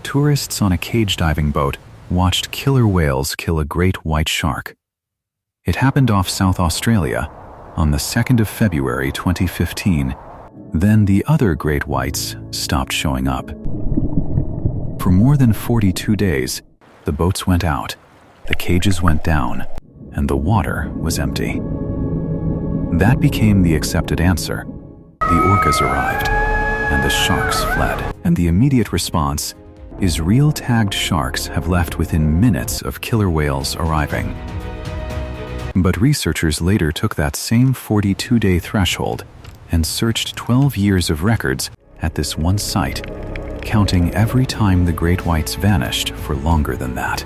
tourists on a cage diving boat watched killer whales kill a great white shark. It happened off South Australia on the 2nd of February 2015. Then the other great whites stopped showing up. For more than 42 days, the boats went out, the cages went down, and the water was empty. That became the accepted answer. The orcas arrived, and the sharks fled. And the immediate response is real tagged sharks have left within minutes of killer whales arriving. But researchers later took that same 42-day threshold and searched 12 years of records at this one site, counting every time the great whites vanished for longer than that.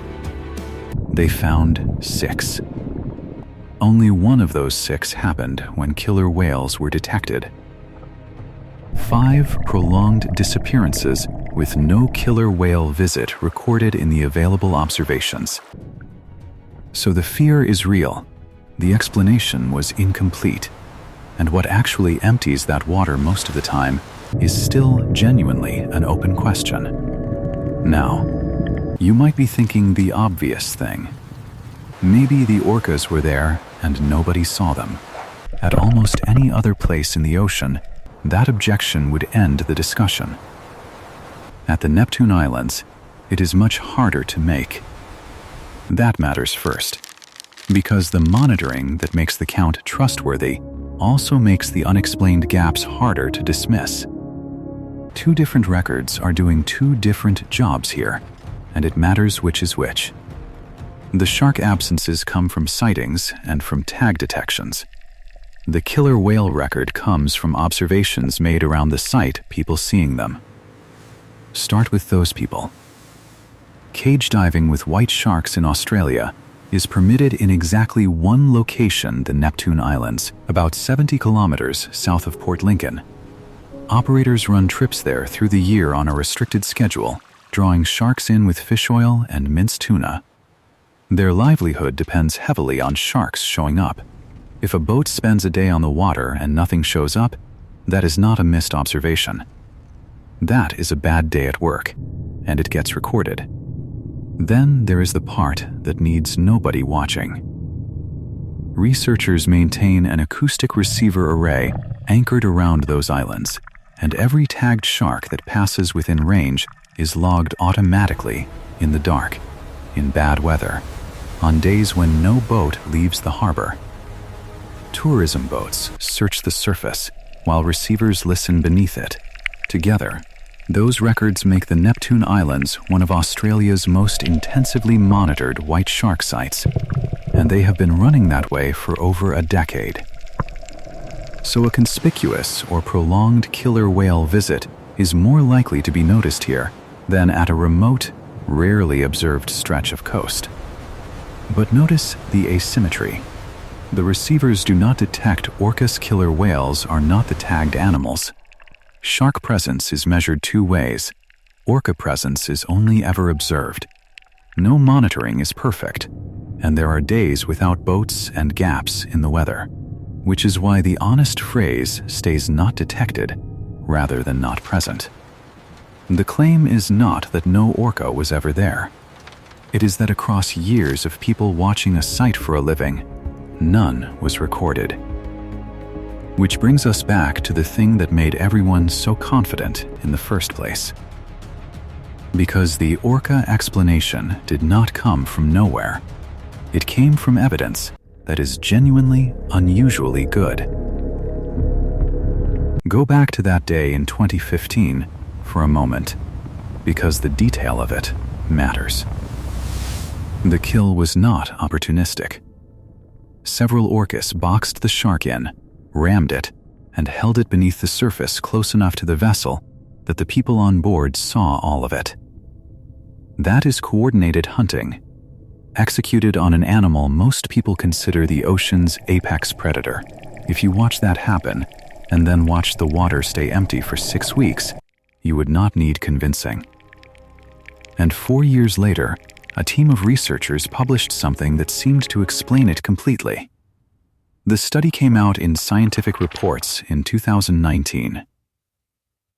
They found 6. Only one of those 6 happened when killer whales were detected. 5 prolonged disappearances with no killer whale visit recorded in the available observations. So the fear is real. The explanation was incomplete, and what actually empties that water most of the time is still genuinely an open question. Now, you might be thinking the obvious thing. Maybe the orcas were there and nobody saw them. At almost any other place in the ocean, that objection would end the discussion. At the Neptune Islands, it is much harder to make. That matters first, because the monitoring that makes the count trustworthy also makes the unexplained gaps harder to dismiss. 2 different records are doing 2 different jobs here, and it matters which is which. The shark absences come from sightings and from tag detections. The killer whale record comes from observations made around the site, people seeing them. Start with those people. Cage diving with white sharks in Australia is permitted in exactly one location, the Neptune Islands, about 70 kilometers south of Port Lincoln. Operators run trips there through the year on a restricted schedule, drawing sharks in with fish oil and minced tuna. Their livelihood depends heavily on sharks showing up. If a boat spends a day on the water and nothing shows up, that is not a missed observation. That is a bad day at work, and it gets recorded. Then there is the part that needs nobody watching. Researchers maintain an acoustic receiver array anchored around those islands, and every tagged shark that passes within range is logged automatically in the dark, in bad weather, on days when no boat leaves the harbor. Tourism boats search the surface while receivers listen beneath it. Together, those records make the Neptune Islands one of Australia's most intensively monitored white shark sites, and they have been running that way for over a decade. So a conspicuous or prolonged killer whale visit is more likely to be noticed here than at a remote, rarely observed stretch of coast. But notice the asymmetry. The receivers do not detect Orcas killer whales are not the tagged animals. Shark presence is measured 2 ways. Orca presence is only ever observed. No monitoring is perfect, and there are days without boats and gaps in the weather, which is why the honest phrase stays not detected rather than not present. The claim is not that no orca was ever there. It is that across years of people watching a site for a living, none was recorded. Which brings us back to the thing that made everyone so confident in the first place. Because the orca explanation did not come from nowhere. It came from evidence that is genuinely, unusually good. Go back to that day in 2015 for a moment, because the detail of it matters. The kill was not opportunistic. Several orcas boxed the shark in, rammed it, and held it beneath the surface close enough to the vessel that the people on board saw all of it. That is coordinated hunting, executed on an animal most people consider the ocean's apex predator. If you watch that happen, and then watch the water stay empty for 6 weeks, you would not need convincing. And 4 years later, a team of researchers published something that seemed to explain it completely. The study came out in Scientific Reports in 2019.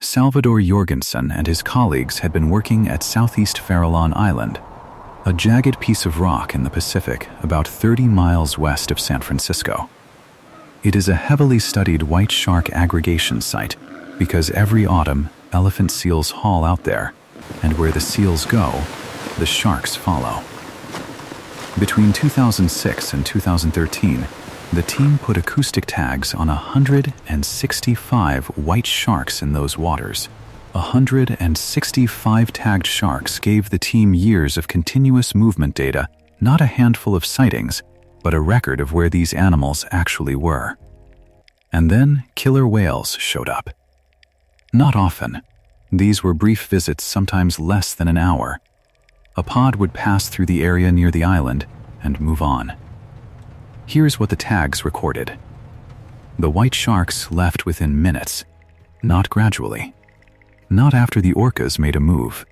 Salvador Jorgensen and his colleagues had been working at Southeast Farallon Island, a jagged piece of rock in the Pacific about 30 miles west of San Francisco. It is a heavily studied white shark aggregation site because every autumn elephant seals haul out there, and where the seals go, the sharks follow. Between 2006 and 2013, the team put acoustic tags on 165 white sharks in those waters. 165 tagged sharks gave the team years of continuous movement data, not a handful of sightings, but a record of where these animals actually were. And then killer whales showed up. Not often. These were brief visits, sometimes less than an hour. A pod would pass through the area near the island and move on. Here's what the tags recorded. The white sharks left within minutes, not gradually. Not after the orcas made a move.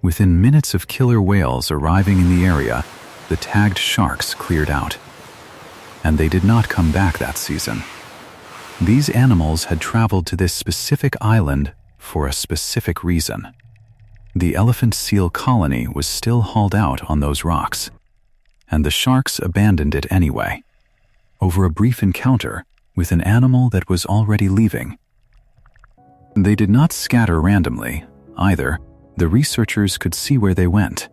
Within minutes of killer whales arriving in the area, the tagged sharks cleared out. And they did not come back that season. These animals had traveled to this specific island for a specific reason. The elephant seal colony was still hauled out on those rocks, and the sharks abandoned it anyway, over a brief encounter with an animal that was already leaving. They did not scatter randomly, either. The researchers could see where they went.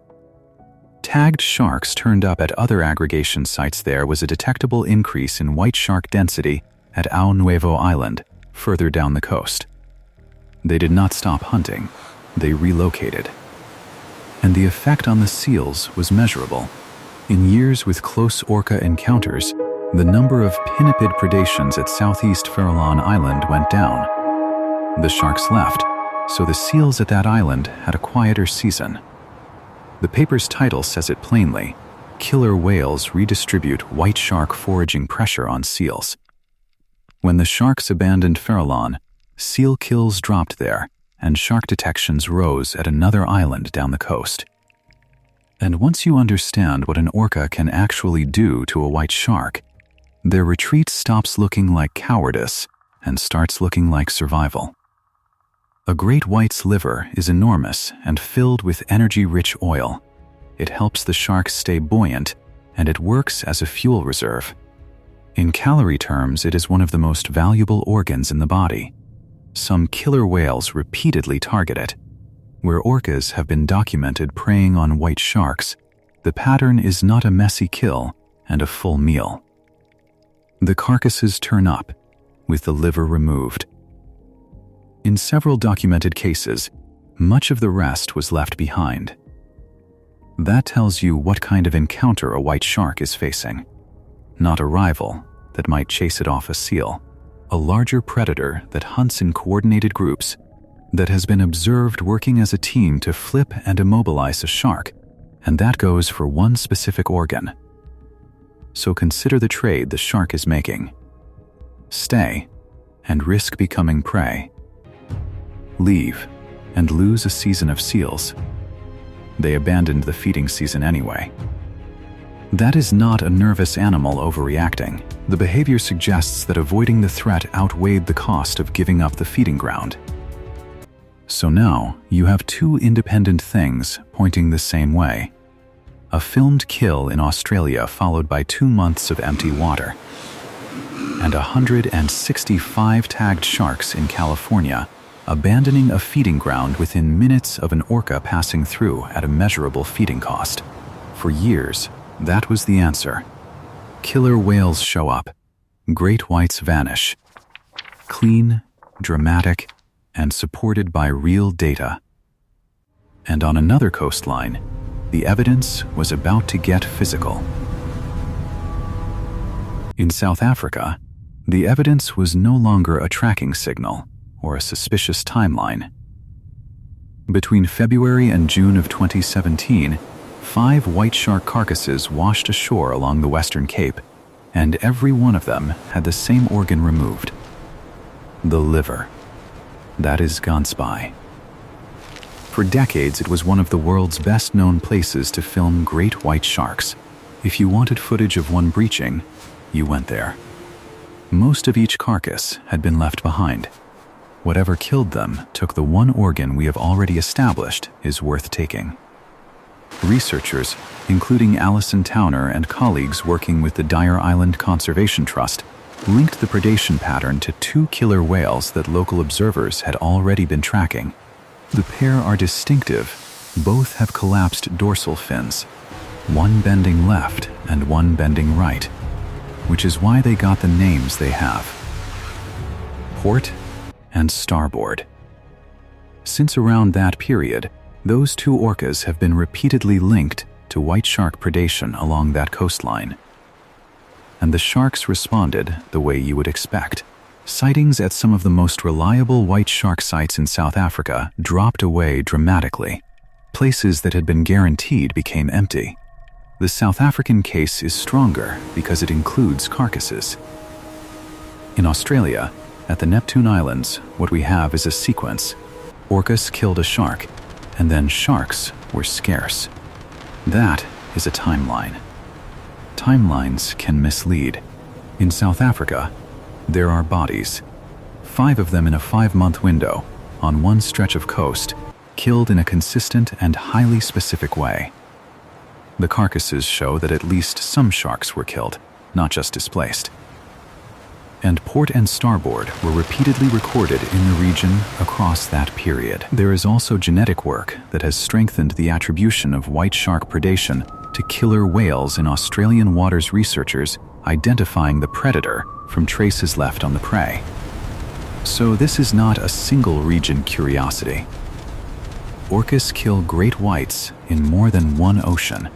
Tagged sharks turned up at other aggregation sites. There was a detectable increase in white shark density at Ao Nuevo Island, further down the coast. They did not stop hunting, they relocated. And the effect on the seals was measurable. In years with close orca encounters, the number of pinniped predations at Southeast Farallon Island went down. The sharks left, so the seals at that island had a quieter season. The paper's title says it plainly: killer whales redistribute white shark foraging pressure on seals. When the sharks abandoned Farallon, seal kills dropped there, and shark detections rose at another island down the coast. And once you understand what an orca can actually do to a white shark, their retreat stops looking like cowardice and starts looking like survival. A great white's liver is enormous and filled with energy-rich oil. It helps the sharks stay buoyant, and it works as a fuel reserve. In calorie terms, it is one of the most valuable organs in the body. Some killer whales repeatedly target it. Where orcas have been documented preying on white sharks, the pattern is not a messy kill and a full meal. The carcasses turn up, with the liver removed. In several documented cases, much of the rest was left behind. That tells you what kind of encounter a white shark is facing. Not a rival that might chase it off a seal, a larger predator that hunts in coordinated groups, that has been observed working as a team to flip and immobilize a shark, and that goes for one specific organ. So consider the trade the shark is making. Stay and risk becoming prey. Leave and lose a season of seals. They abandoned the feeding season anyway. That is not a nervous animal overreacting. The behavior suggests that avoiding the threat outweighed the cost of giving up the feeding ground. So now you have two independent things pointing the same way. A filmed kill in Australia followed by 2 months of empty water. And 165 tagged sharks in California abandoning a feeding ground within minutes of an orca passing through at a measurable feeding cost. For years, that was the answer. Killer whales show up. Great whites vanish. Clean, dramatic, and supported by real data. And on another coastline, the evidence was about to get physical. In South Africa, the evidence was no longer a tracking signal or a suspicious timeline. Between February and June of 2017, 5 white shark carcasses washed ashore along the Western Cape, and every one of them had the same organ removed: the liver. That is Ganspy. For decades, it was one of the world's best-known places to film great white sharks. If you wanted footage of one breaching, you went there. Most of each carcass had been left behind. Whatever killed them took the one organ we have already established is worth taking. Researchers, including Alison Towner and colleagues working with the Dyer Island Conservation Trust, linked the predation pattern to two killer whales that local observers had already been tracking. The pair are distinctive. Both have collapsed dorsal fins, one bending left and one bending right, which is why they got the names they have: port and starboard. Since around that period, those two orcas have been repeatedly linked to white shark predation along that coastline. And the sharks responded the way you would expect. Sightings at some of the most reliable white shark sites in South Africa dropped away dramatically. Places that had been guaranteed became empty. The South African case is stronger because it includes carcasses. In Australia, at the Neptune Islands, what we have is a sequence. Orcas killed a shark, and then sharks were scarce. That is a timeline. Timelines can mislead. In South Africa, there are bodies, 5 of them in a 5-month window, on one stretch of coast, killed in a consistent and highly specific way. The carcasses show that at least some sharks were killed, not just displaced. And port and starboard were repeatedly recorded in the region across that period. There is also genetic work that has strengthened the attribution of white shark predation to killer whales in Australian waters, researchers identifying the predator from traces left on the prey. So this is not a single region curiosity. Orcas kill great whites in more than one ocean,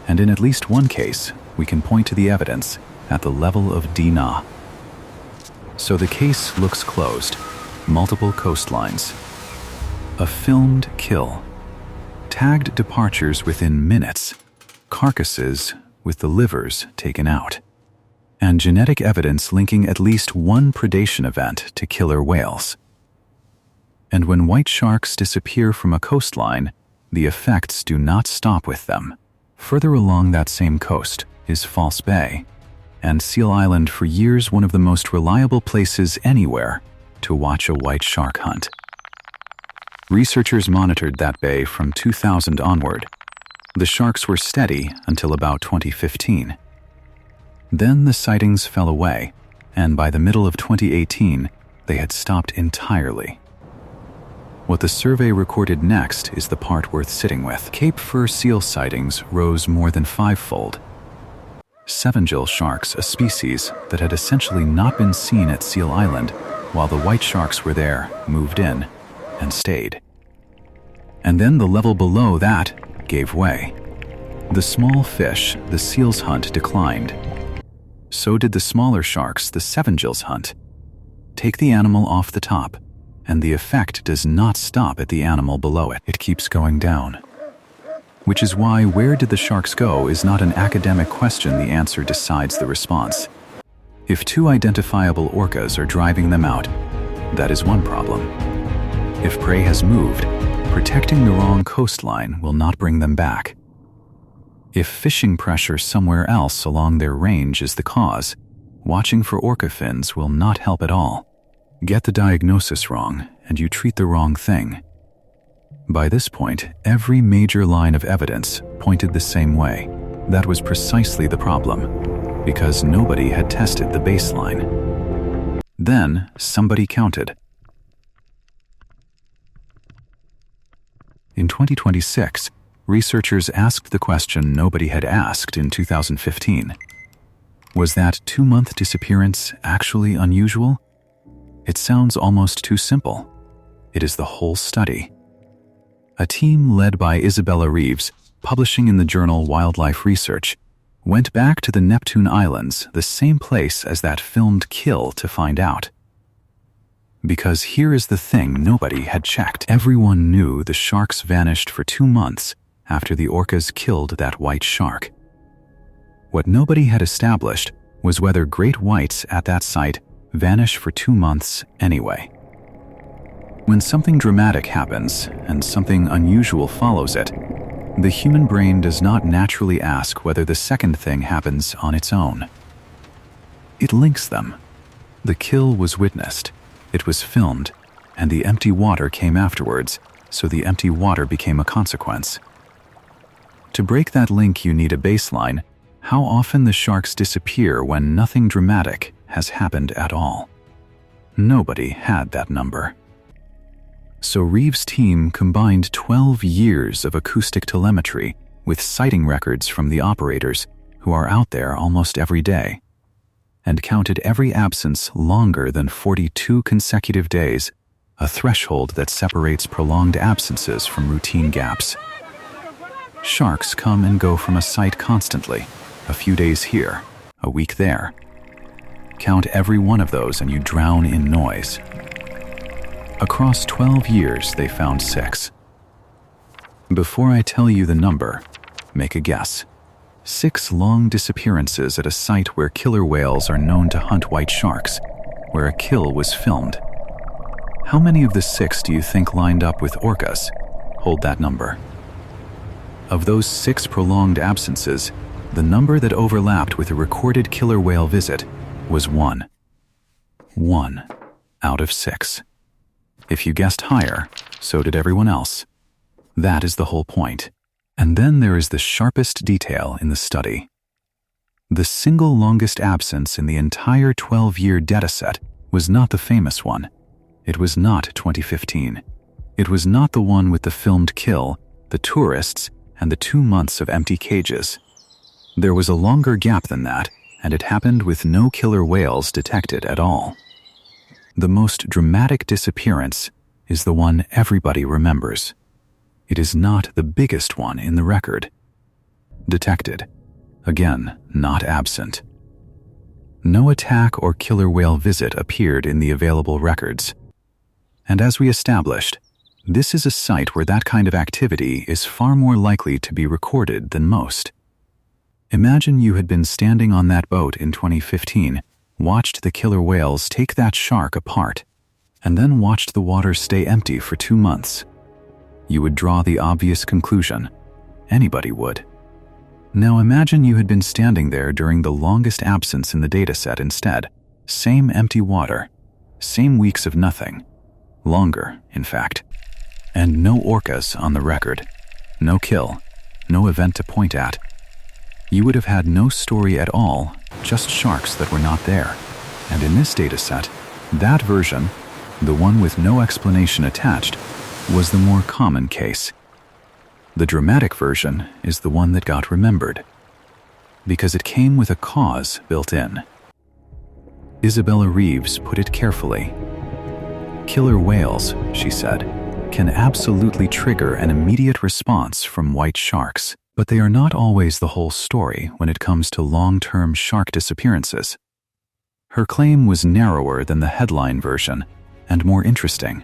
and in at least one case, we can point to the evidence at the level of DNA. So the case looks closed. Multiple coastlines. A filmed kill. Tagged departures within minutes. Carcasses with the livers taken out. And genetic evidence linking at least one predation event to killer whales. And when white sharks disappear from a coastline, the effects do not stop with them. Further along that same coast is False Bay, and Seal Island, for years one of the most reliable places anywhere to watch a white shark hunt. Researchers monitored that bay from 2000 onward. The sharks were steady until about 2015. Then the sightings fell away, and by the middle of 2018, they had stopped entirely. What the survey recorded next is the part worth sitting with. Cape Fur seal sightings rose more than 5-fold. Seven-gill sharks, a species that had essentially not been seen at Seal Island while the white sharks were there, moved in and stayed. And then the level below that gave way. The small fish the seals hunt declined. So did the smaller sharks the seven-gills hunt. Take the animal off the top, and the effect does not stop at the animal below it. It keeps going down. Which is why where did the sharks go is not an academic question. The answer decides the response. If 2 identifiable orcas are driving them out, that is one problem. If prey has moved, protecting the wrong coastline will not bring them back. If fishing pressure somewhere else along their range is the cause, watching for orca fins will not help at all. Get the diagnosis wrong, and you treat the wrong thing. By this point, every major line of evidence pointed the same way. That was precisely the problem, because nobody had tested the baseline. Then, somebody counted. In 2026, researchers asked the question nobody had asked in 2015. Was that 2-month disappearance actually unusual? It sounds almost too simple. It is the whole study. A team led by Isabella Reeves, publishing in the journal Wildlife Research, went back to the Neptune Islands, the same place as that filmed kill, to find out. Because here is the thing nobody had checked. Everyone knew the sharks vanished for 2 months after the orcas killed that white shark. What nobody had established was whether great whites at that site vanish for 2 months anyway. When something dramatic happens and something unusual follows it, the human brain does not naturally ask whether the second thing happens on its own. It links them. The kill was witnessed. It was filmed. and the empty water came afterwards, so the empty water became a consequence. To break that link, you need a baseline: how often the sharks disappear when nothing dramatic has happened at all. Nobody had that number. So Reeves' team combined 12 years of acoustic telemetry with sighting records from the operators who are out there almost every day, and counted every absence longer than 42 consecutive days, a threshold that separates prolonged absences from routine gaps. Sharks come and go from a site constantly, a few days here, a week there. Count every one of those and you drown in noise. Across 12 years, they found 6. Before I tell you the number, make a guess. 6 long disappearances at a site where killer whales are known to hunt white sharks, where a kill was filmed. How many of the 6 do you think lined up with orcas? Hold that number. Of those 6 prolonged absences, the number that overlapped with a recorded killer whale visit was 1. 1 out of 6. If you guessed higher, so did everyone else. That is the whole point. And then there is the sharpest detail in the study. The single longest absence in the entire 12-year dataset was not the famous one. It was not 2015. It was not the one with the filmed kill, the tourists, and the 2 months of empty cages. There was a longer gap than that, and it happened with no killer whales detected at all. The most dramatic disappearance is the one everybody remembers. It is not the biggest one in the record. Detected. Again, not absent. No attack or killer whale visit appeared in the available records. And as we established, this is a site where that kind of activity is far more likely to be recorded than most. Imagine you had been standing on that boat in 2015, watched the killer whales take that shark apart, and then watched the water stay empty for 2 months. You would draw the obvious conclusion. Anybody would. Now imagine you had been standing there during the longest absence in the dataset instead. Same empty water. Same weeks of nothing. Longer, in fact. And no orcas on the record. No kill. No event to point at. You would have had no story at all, just sharks that were not there. And in this dataset, that version, the one with no explanation attached, was the more common case. The dramatic version is the one that got remembered, because it came with a cause built in. Isabella Reeves put it carefully. Killer whales, she said, can absolutely trigger an immediate response from white sharks. But they are not always the whole story when it comes to long-term shark disappearances. Her claim was narrower than the headline version and more interesting.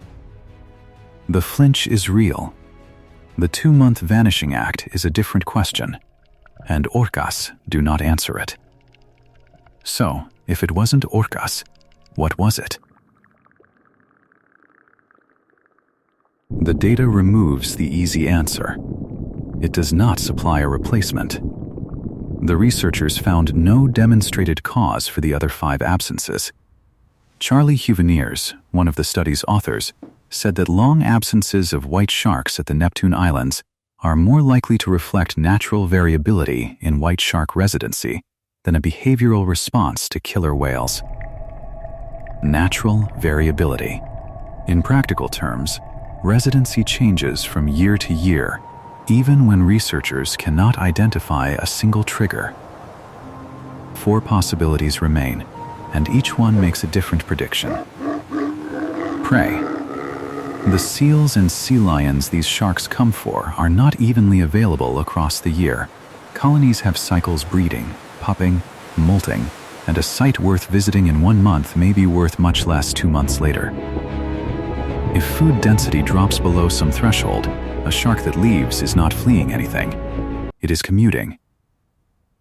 The flinch is real. The 2-month vanishing act is a different question, and orcas do not answer it. So, if it wasn't orcas, what was it? The data removes the easy answer. It does not supply a replacement. The researchers found no demonstrated cause for the other 5 absences. Charlie Huveniers, one of the study's authors, said that long absences of white sharks at the Neptune Islands are more likely to reflect natural variability in white shark residency than a behavioral response to killer whales. Natural variability. In practical terms, residency changes from year to year, even when researchers cannot identify a single trigger. 4 possibilities remain, and each one makes a different prediction. Prey. The seals and sea lions these sharks come for are not evenly available across the year. Colonies have cycles: breeding, pupping, molting, and a site worth visiting in 1 month may be worth much less 2 months later. If food density drops below some threshold, a shark that leaves is not fleeing anything. It is commuting.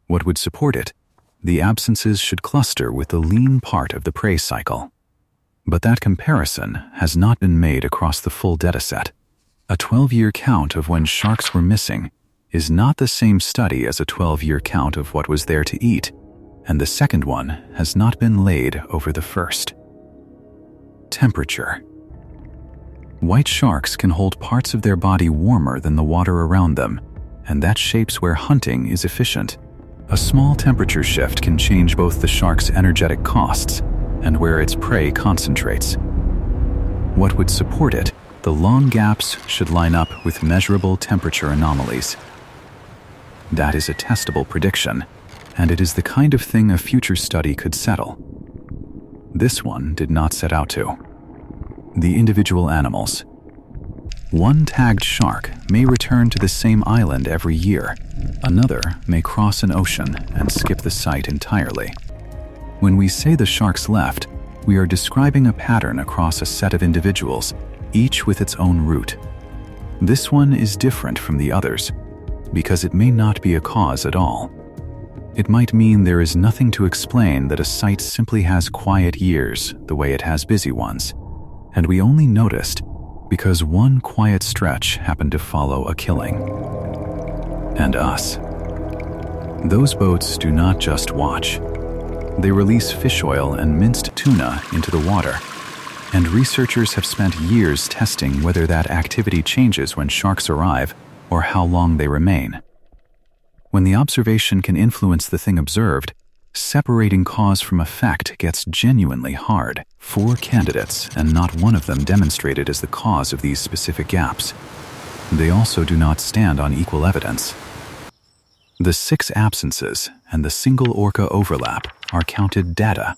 What would support it? The absences should cluster with the lean part of the prey cycle. But that comparison has not been made across the full dataset. A 12-year count of when sharks were missing is not the same study as a 12-year count of what was there to eat, and the second one has not been laid over the first. Temperature. White sharks can hold parts of their body warmer than the water around them, and that shapes where hunting is efficient. A small temperature shift can change both the shark's energetic costs and where its prey concentrates. What would support it? The long gaps should line up with measurable temperature anomalies. That is a testable prediction, and it is the kind of thing a future study could settle. This one did not set out to. The individual animals. One tagged shark may return to the same island every year. Another may cross an ocean and skip the site entirely. When we say the sharks left, we are describing a pattern across a set of individuals, each with its own route. This one is different from the others, because it may not be a cause at all. It might mean there is nothing to explain that a site simply has quiet years the way it has busy ones, and we only noticed because one quiet stretch happened to follow a killing. And us. Those boats do not just watch. They release fish oil and minced tuna into the water, and researchers have spent years testing whether that activity changes when sharks arrive or how long they remain. When the observation can influence the thing observed, separating cause from effect gets genuinely hard. 4 candidates, and not one of them demonstrated as the cause of these specific gaps. They also do not stand on equal evidence. The 6 absences and the single orca overlap are counted data.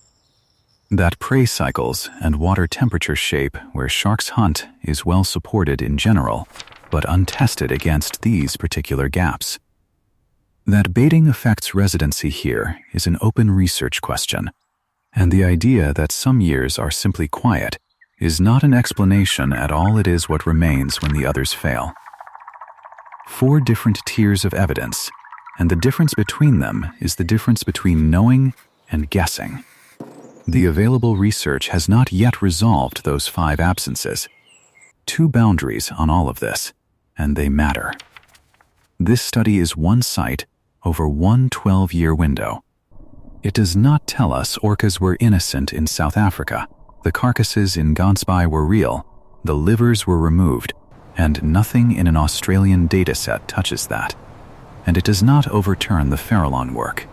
That prey cycles and water temperature shape where sharks hunt is well supported in general, but untested against these particular gaps. That baiting affects residency here is an open research question, and the idea that some years are simply quiet is not an explanation at all. It is what remains when the others fail. 4 different tiers of evidence, and the difference between them is the difference between knowing and guessing. The available research has not yet resolved those 5 absences. 2 boundaries on all of this, and they matter. This study is one site over one 12-year window. It does not tell us orcas were innocent in South Africa, the carcasses in Gansby were real, the livers were removed, and nothing in an Australian dataset touches that. And it does not overturn the Farallon work.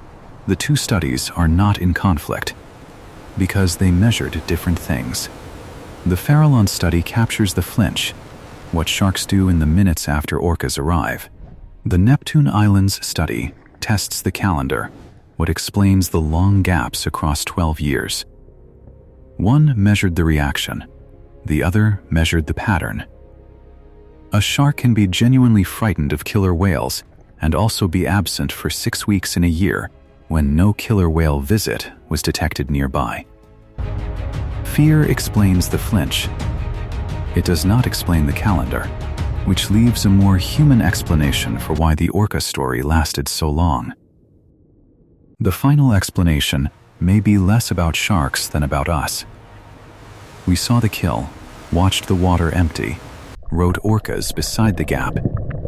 The 2 studies are not in conflict, because they measured different things. The Farallon study captures the flinch, what sharks do in the minutes after orcas arrive. The Neptune Islands study tests the calendar, what explains the long gaps across 12 years. One measured the reaction, the other measured the pattern. A shark can be genuinely frightened of killer whales and also be absent for 6 weeks in a year when no killer whale visit was detected nearby. Fear explains the flinch. It does not explain the calendar, which leaves a more human explanation for why the orca story lasted so long. The final explanation may be less about sharks than about us. We saw the kill, watched the water empty, wrote orcas beside the gap,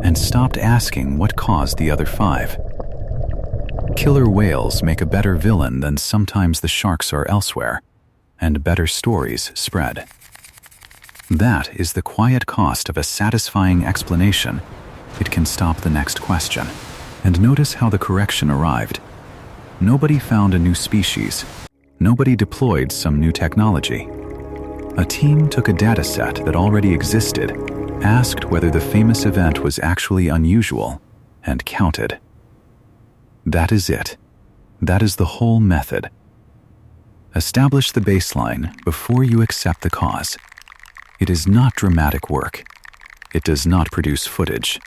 and stopped asking what caused the other 5. Killer whales make a better villain than sometimes the sharks are elsewhere, and better stories spread. That is the quiet cost of a satisfying explanation. It can stop the next question. And notice how the correction arrived. Nobody found a new species. Nobody deployed some new technology. A team took a dataset that already existed, asked whether the famous event was actually unusual, and counted. That is it. That is the whole method. Establish the baseline before you accept the cause. It is not dramatic work. It does not produce footage.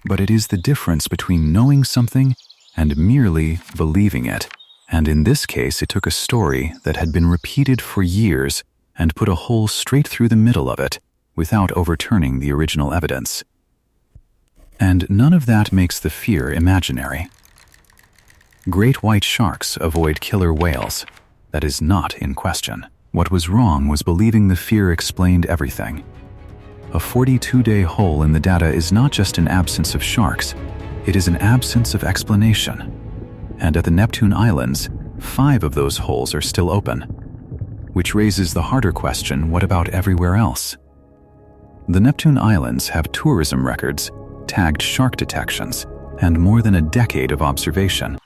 But it is the difference between knowing something and merely believing it. And in this case, it took a story that had been repeated for years and put a hole straight through the middle of it without overturning the original evidence. And none of that makes the fear imaginary. Great white sharks avoid killer whales. That is not in question. What was wrong was believing the fear explained everything. A 42-day hole in the data is not just an absence of sharks, it is an absence of explanation. And at the Neptune Islands, 5 of those holes are still open, which raises the harder question, what about everywhere else? The Neptune Islands have tourism records, tagged shark detections, and more than a decade of observation.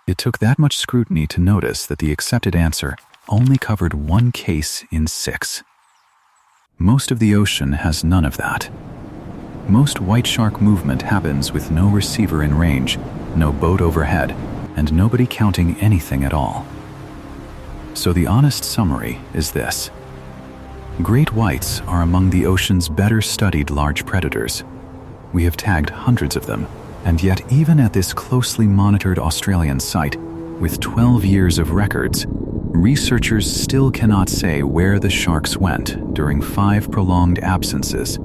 It took that much scrutiny to notice that the accepted answer only covered one case in 6. Most of the ocean has none of that. Most white shark movement happens with no receiver in range, no boat overhead, and nobody counting anything at all. So the honest summary is this. Great whites are among the ocean's better studied large predators. We have tagged hundreds of them, and yet even at this closely monitored Australian site, with 12 years of records, researchers still cannot say where the sharks went during 5 prolonged absences,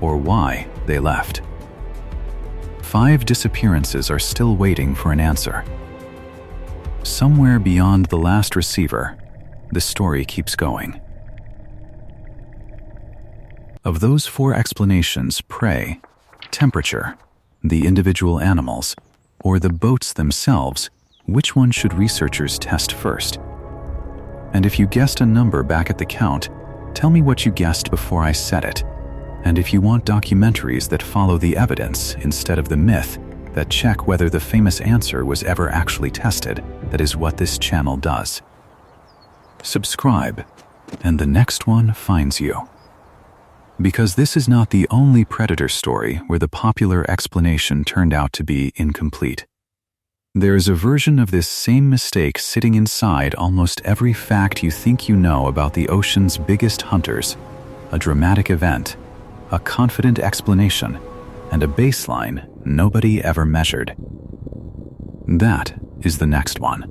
or why they left. 5 disappearances are still waiting for an answer. Somewhere beyond the last receiver, the story keeps going. Of those 4 explanations, prey, temperature, the individual animals, or the boats themselves, which one should researchers test first? And if you guessed a number back at the count, tell me what you guessed before I said it. And if you want documentaries that follow the evidence instead of the myth, that check whether the famous answer was ever actually tested, that is what this channel does. Subscribe, and the next one finds you. Because this is not the only predator story where the popular explanation turned out to be incomplete. There is a version of this same mistake sitting inside almost every fact you think you know about the ocean's biggest hunters, a dramatic event, a confident explanation, and a baseline nobody ever measured. That is the next one.